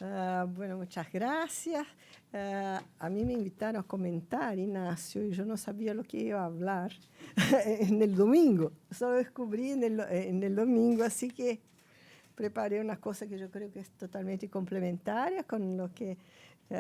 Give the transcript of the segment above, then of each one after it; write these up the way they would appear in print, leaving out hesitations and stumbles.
Bueno, muchas gracias. A mí me invitaron a comentar, Ignacio, y yo no sabía lo que iba a hablar en el domingo. Solo descubrí en el domingo, así que preparé una cosa que yo creo que es totalmente complementaria con lo que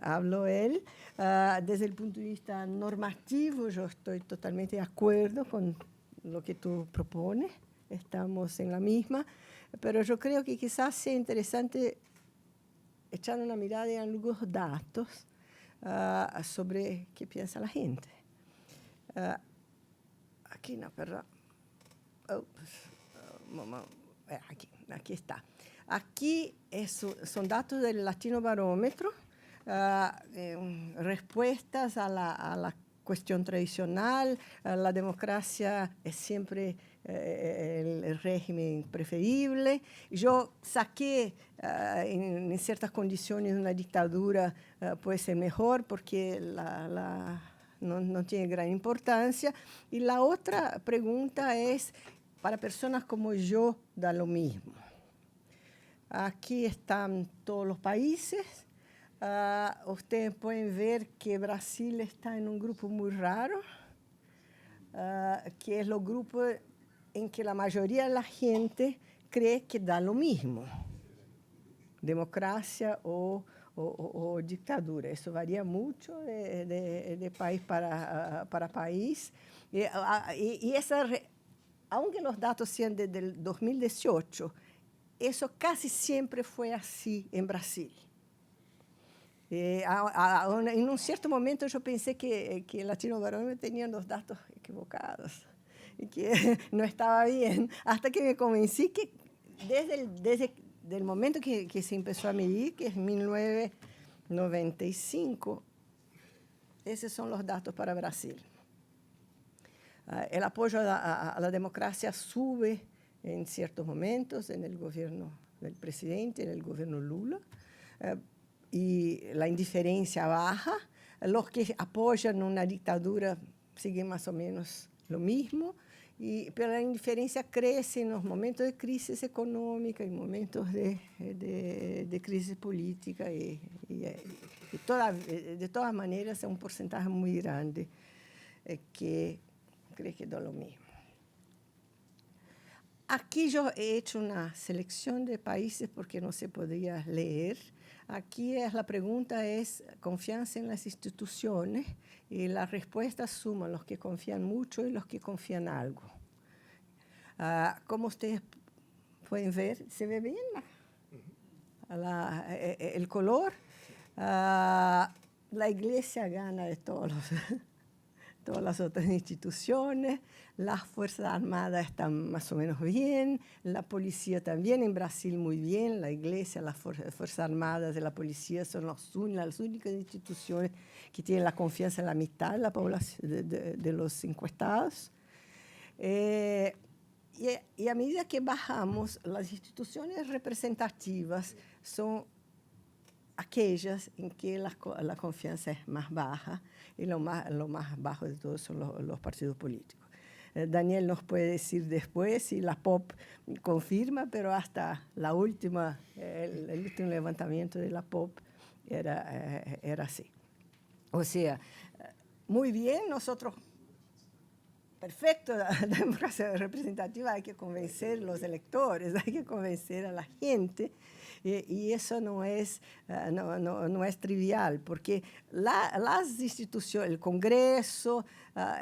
habló él. Desde el punto de vista normativo, yo estoy totalmente de acuerdo con lo que tú propones. Estamos en la misma, pero yo creo que quizás sea interesante echar una mirada en algunos datos sobre qué piensa la gente. Aquí no, perdón. Aquí está. Aquí son datos del Latino Barómetro, respuestas a la cuestión tradicional. La democracia es siempre el régimen preferible. Yo saqué en ciertas condiciones una dictadura puede ser mejor porque no tiene gran importancia. Y la otra pregunta es, para personas como yo, da lo mismo. Aquí están todos los países. Ustedes pueden ver que Brasil está en un grupo muy raro, que es los grupos en que la mayoría de la gente cree que da lo mismo, democracia o dictadura. Eso varía mucho de país para país. Aunque los datos sean desde el 2018, eso casi siempre fue así en Brasil. En un cierto momento yo pensé que el Latino Barómetro tenía los datos equivocados y que no estaba bien, hasta que me convencí que desde el momento que se empezó a medir, que es 1995, esos son los datos para Brasil. El apoyo a la democracia sube en ciertos momentos en el gobierno del presidente, en el gobierno Lula, y la indiferencia baja. Los que apoyan una dictadura siguen más o menos lo mismo, pero la indiferencia crece en los momentos de crisis económica, en momentos de crisis política, y de todas maneras es un porcentaje muy grande que cree que da lo mismo. Aquí yo he hecho una selección de países porque no se podía leer. Aquí la pregunta es confianza en las instituciones, y la respuesta suman los que confían mucho y los que confían algo. Como ustedes pueden ver, ¿se ve bien el color? La iglesia gana de todas las otras instituciones. Las Fuerzas Armadas están más o menos bien, la policía también, en Brasil muy bien. La iglesia, las Fuerzas Armadas y la policía son las únicas instituciones que tienen la confianza en la mitad de la población de los encuestados. Y a medida que bajamos, las instituciones representativas son aquellas en que la confianza es más baja, y lo más bajo de todos son los partidos políticos. Daniel nos puede decir después si la POP confirma, pero hasta el último levantamiento de la POP era así. O sea, muy bien, nosotros, perfecto, la democracia representativa, hay que convencer a los electores, hay que convencer a la gente, y eso no es trivial, porque las instituciones, el Congreso,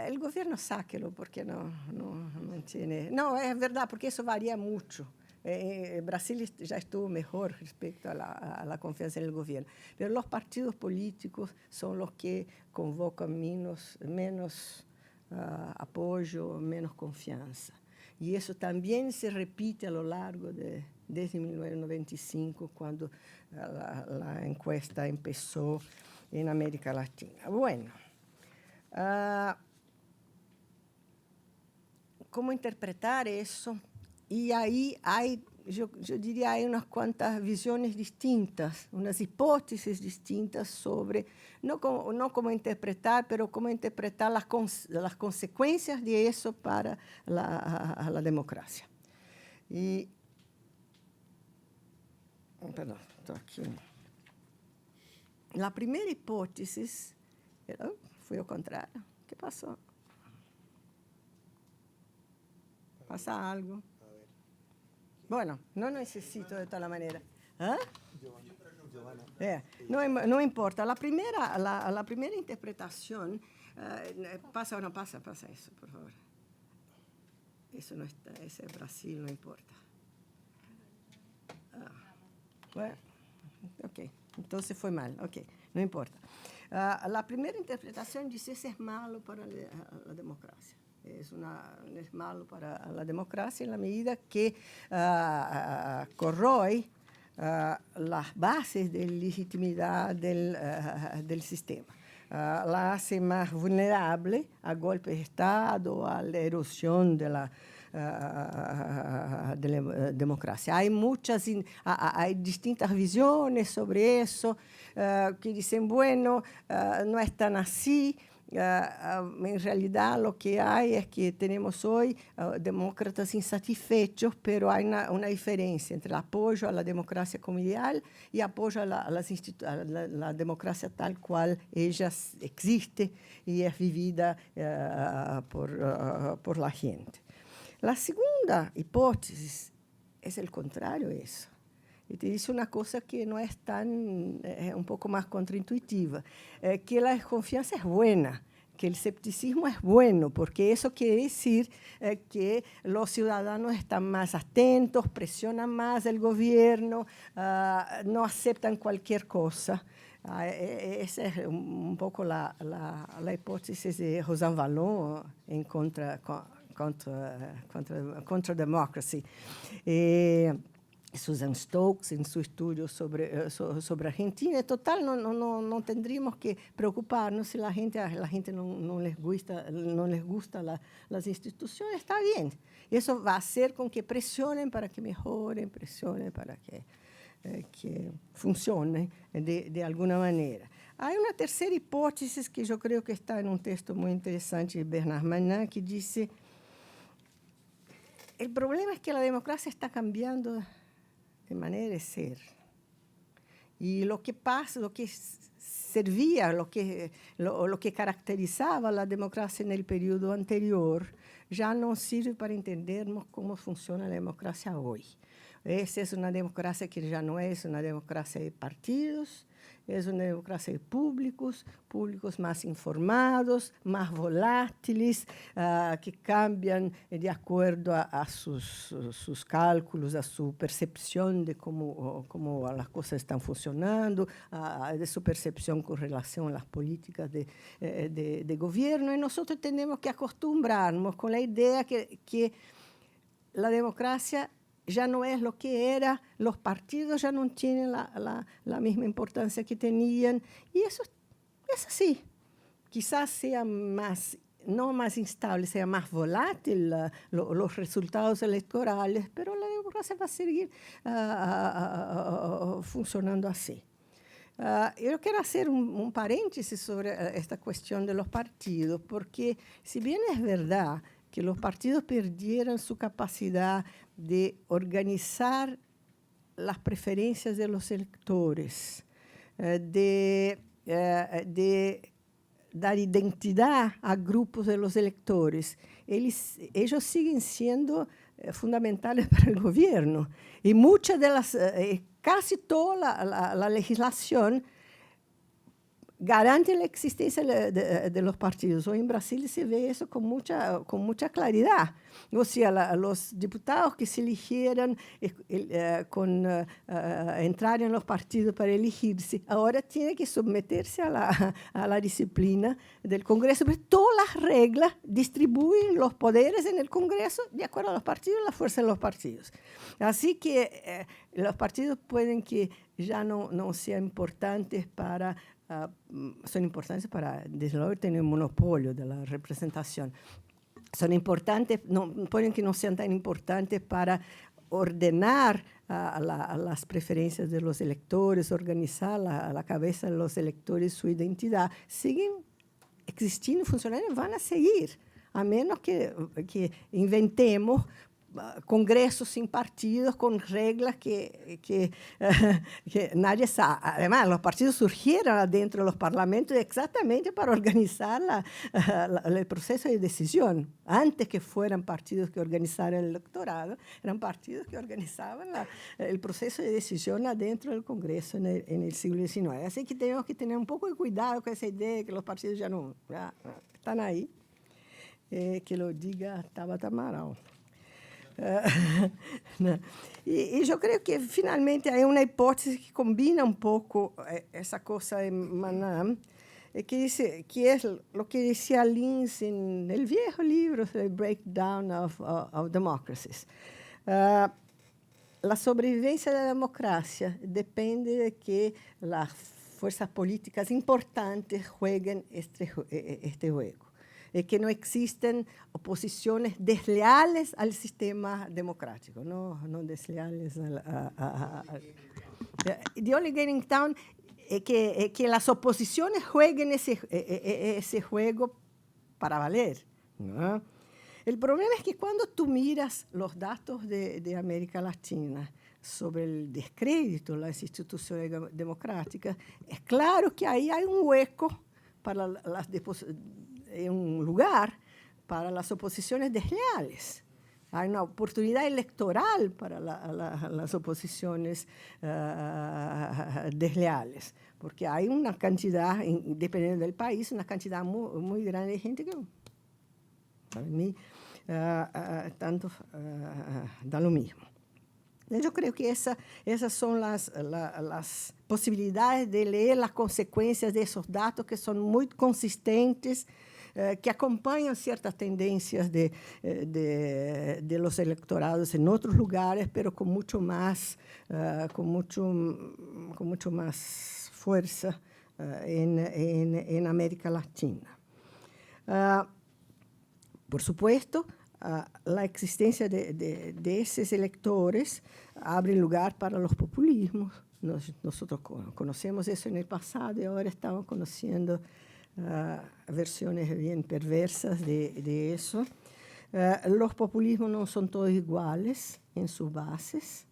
el gobierno, sáquelo, porque no tiene... No, es verdad, porque eso varía mucho. Brasil ya estuvo mejor respecto a la confianza en el gobierno, pero los partidos políticos son los que convocan menos apoyo, menos confianza. Y eso también se repite a lo largo desde 1995, cuando la encuesta empezó en América Latina. Bueno, ¿cómo interpretar eso? Y ahí yo diría, hay unas cuantas visiones distintas, unas hipótesis distintas sobre, no cómo interpretar, pero cómo interpretar las consecuencias de eso para la democracia. Perdón, estoy aquí. La primera hipótesis, fui ao contrário. O que passou? Passa algo. Bueno, no necesito de toda manera. ¿Ah? No importa. La primera interpretación, pasa o no pasa eso, por favor. Eso no está, ese es Brasil, no importa. Bueno, ok, entonces fue mal, ok, no importa. La primera interpretación dice que es malo para la democracia. Es malo para la democracia en la medida que corroe las bases de legitimidad del sistema. La hace más vulnerable a golpes de Estado, a la erosión de la democracia. Hay distintas visiones sobre eso que dicen, bueno, no es tan así. En realidad lo que hay es que tenemos hoy demócratas insatisfechos, pero hay una diferencia entre el apoyo a la democracia como ideal y apoyo a la democracia tal cual ella existe y es vivida por la gente. La segunda hipótesis es el contrario de eso. Y te dice una cosa que no es tan, un poco más contraintuitiva, que la desconfianza es buena, que el escepticismo es bueno, porque eso quiere decir que los ciudadanos están más atentos, presionan más el gobierno, no aceptan cualquier cosa. Esa es un poco la hipótesis de Rosan Vallon en contra democracy. Susan Stokes en su estudio sobre Argentina. En total, no tendríamos que preocuparnos si la gente no les gusta las instituciones. Está bien. Eso va a hacer con que presionen para que mejoren, presionen para que funcionen de alguna manera. Hay una tercera hipótesis que yo creo que está en un texto muy interesante de Bernard Manin, que dice, el problema es que la democracia está cambiando de manera de ser. Y lo que pasa, lo que servía, lo que caracterizaba la democracia en el periodo anterior, ya no sirve para entendermos cómo funciona la democracia hoy. Esa es una democracia que ya no es una democracia de partidos, es una democracia de públicos más informados, más volátiles, que cambian de acuerdo a sus cálculos, a su percepción de cómo las cosas están funcionando, de su percepción con relación a las políticas de gobierno. Y nosotros tenemos que acostumbrarnos con la idea que la democracia ya no es lo que era, los partidos ya no tienen la misma importancia que tenían, y eso es así. Quizás sea no más instable, sea más volátil los resultados electorales, pero la democracia va a seguir funcionando así. Yo quiero hacer un paréntesis sobre esta cuestión de los partidos, porque si bien es verdad que los partidos perdieron su capacidad de organizar las preferencias de los electores, de dar identidad a grupos de los electores. Ellos siguen siendo fundamentales para el gobierno. Y muchas de casi toda la legislación garante la existencia de los partidos. Hoy en Brasil se ve eso con mucha claridad. O sea, los diputados que se eligieran entrar en los partidos para elegirse, ahora tienen que someterse a la disciplina del Congreso. Pero todas las reglas distribuyen los poderes en el Congreso de acuerdo a los partidos y la fuerza de los partidos. Así que los partidos pueden que ya no sean importantes para... son importantes para, desde luego, tener un monopolio de la representación. Son importantes, pueden que no sean tan importantes para ordenar las preferencias de los electores, organizar a la cabeza de los electores su identidad. Siguen existiendo, funcionando y van a seguir, a menos que inventemos congresos sin partidos, con reglas que nadie sabe. Además, los partidos surgieron dentro de los parlamentos exactamente para organizar el proceso de decisión. Antes que fueran partidos que organizaran el electorado, eran partidos que organizaban el proceso de decisión adentro del Congreso en el siglo XIX. Así que tenemos que tener un poco de cuidado con esa idea de que los partidos ya no están ahí. Que lo diga Tabata Amaral. E eu creio que, finalmente, há uma hipótese que combina pouco essa coisa de Manan, que é o que dizia Lindsay no viejo livro The Breakdown of Democracies. A sobrevivência da democracia depende de que as forças políticas importantes jueguen este juego. Que no existen oposiciones desleales al sistema democrático, no desleales The only game in town que las oposiciones jueguen ese juego para valer, ¿no? El problema es que cuando tú miras los datos de América Latina sobre el descrédito de las instituciones democráticas, es claro que ahí hay un hueco para un lugar para las oposiciones desleales. Hay una oportunidad electoral para las oposiciones desleales, porque hay una cantidad, dependiendo del país, una cantidad muy grande de gente que, para mí, tanto da lo mismo. Yo creo que esas son las posibilidades de leer las consecuencias de esos datos que son muy consistentes, que acompañan ciertas tendencias de los electorados en otros lugares, pero con mucho más fuerza en América Latina. Por supuesto, la existencia de esos electores abre lugar para los populismos. Nosotros conocemos eso en el pasado y ahora estamos conociendo versiones bien perversas de eso. Los populismos no son todos iguales en sus bases.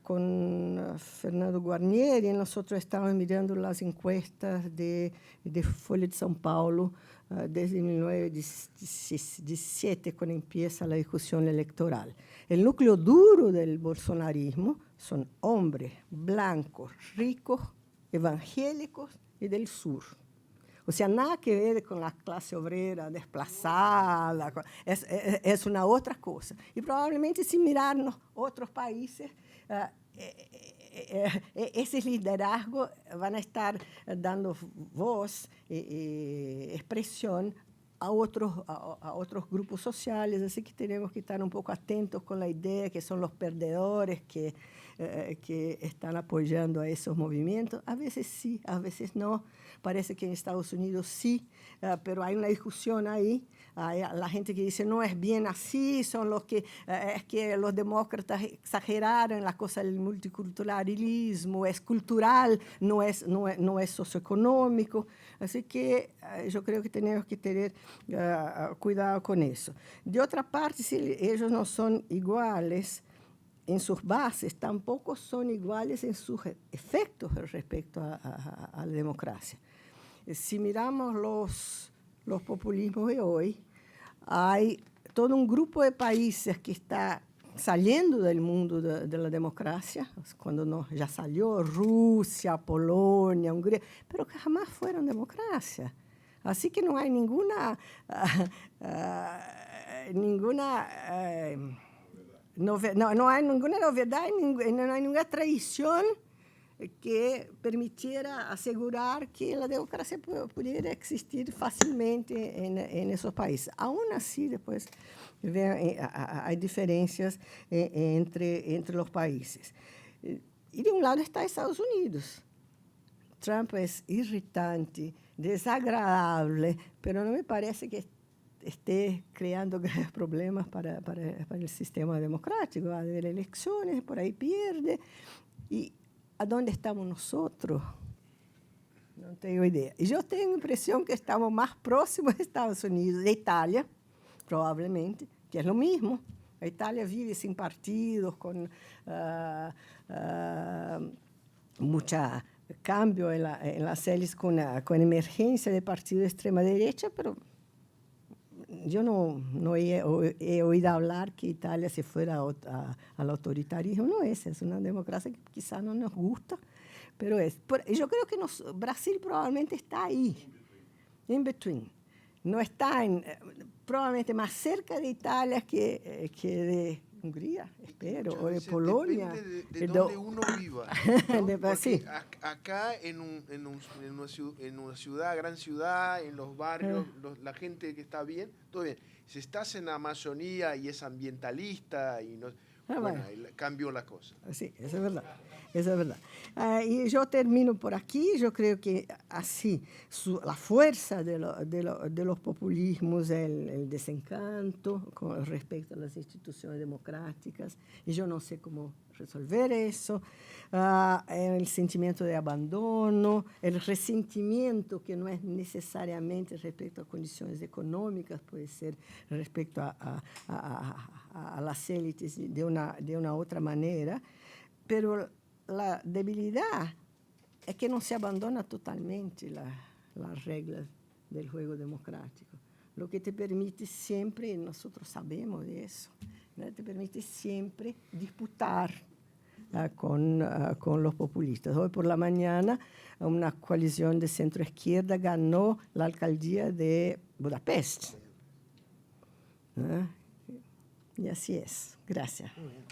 Con Fernando Guarnieri, nosotros estamos mirando las encuestas de Folha de São Paulo desde 1917, cuando empieza la discusión electoral. El núcleo duro del bolsonarismo son hombres blancos, ricos, evangélicos y del sur. O sea, nada que ver con la clase obrera desplazada, es una otra cosa. Y probablemente si mirarnos otros países, esos liderazgos van a estar dando voz y expresión a otros grupos sociales, así que tenemos que estar un poco atentos con la idea que son los perdedores que están apoyando a esos movimientos. A veces sí, a veces no. Parece que en Estados Unidos sí, pero hay una discusión ahí. Hay la gente que dice, no es bien así, son los que, es que los demócratas exageraron la cosa del multiculturalismo, es cultural, no es socioeconómico. Así que yo creo que tenemos que tener cuidado con eso. De otra parte, si ellos no son iguales en sus bases, tampoco son iguales en sus efectos respecto a la democracia. Si miramos los populismos de hoy, hay todo un grupo de países que está saliendo del mundo de la democracia, cuando ya salió Rusia, Polonia, Hungría, pero que jamás fueron democracia. Así que no hay ninguna no hay ninguna novedad, no hay ninguna tradición que permitiera asegurar que la democracia pudiera existir fácilmente en esos países. Aún así, después hay diferencias entre los países. Y de un lado está Estados Unidos. Trump es irritante, desagradable, pero no me parece que esté creando graves problemas para el sistema democrático. Va a haber elecciones, por ahí pierde. ¿Y a dónde estamos nosotros? No tengo idea. Y yo tengo impresión que estamos más próximos de Estados Unidos, de Italia, probablemente, que es lo mismo. Italia vive sin partidos, con mucho cambio en las élites, con emergencia de partidos de extrema derecha, pero yo no he oído hablar que Italia se fuera al autoritarismo. No es una democracia que quizás no nos gusta, pero es. Yo creo que Brasil probablemente está ahí, in between. No está probablemente más cerca de Italia que de Hungría, espero, o de Polonia. Depende de donde uno viva, ¿no? Sí. Acá en una ciudad, gran ciudad, en los barrios, la gente que está bien, todo bien. Si estás en la Amazonía y es ambientalista, y no, bueno, cambió la cosa. Sí, eso es verdad. Eso es verdad. Y yo termino por aquí. Yo creo que así la fuerza de los populismos es el desencanto con respecto a las instituciones democráticas. Y yo no sé cómo resolver eso. El sentimiento de abandono, el resentimiento que no es necesariamente respecto a condiciones económicas, puede ser respecto a las élites de una otra manera. Pero la debilidad es que no se abandona totalmente las reglas del juego democrático. Lo que te permite siempre, y nosotros sabemos de eso, ¿no? Te permite siempre disputar con los populistas. Hoy por la mañana una coalición de centro-izquierda ganó la alcaldía de Budapest. ¿No? Y así es. Gracias. Muy bien.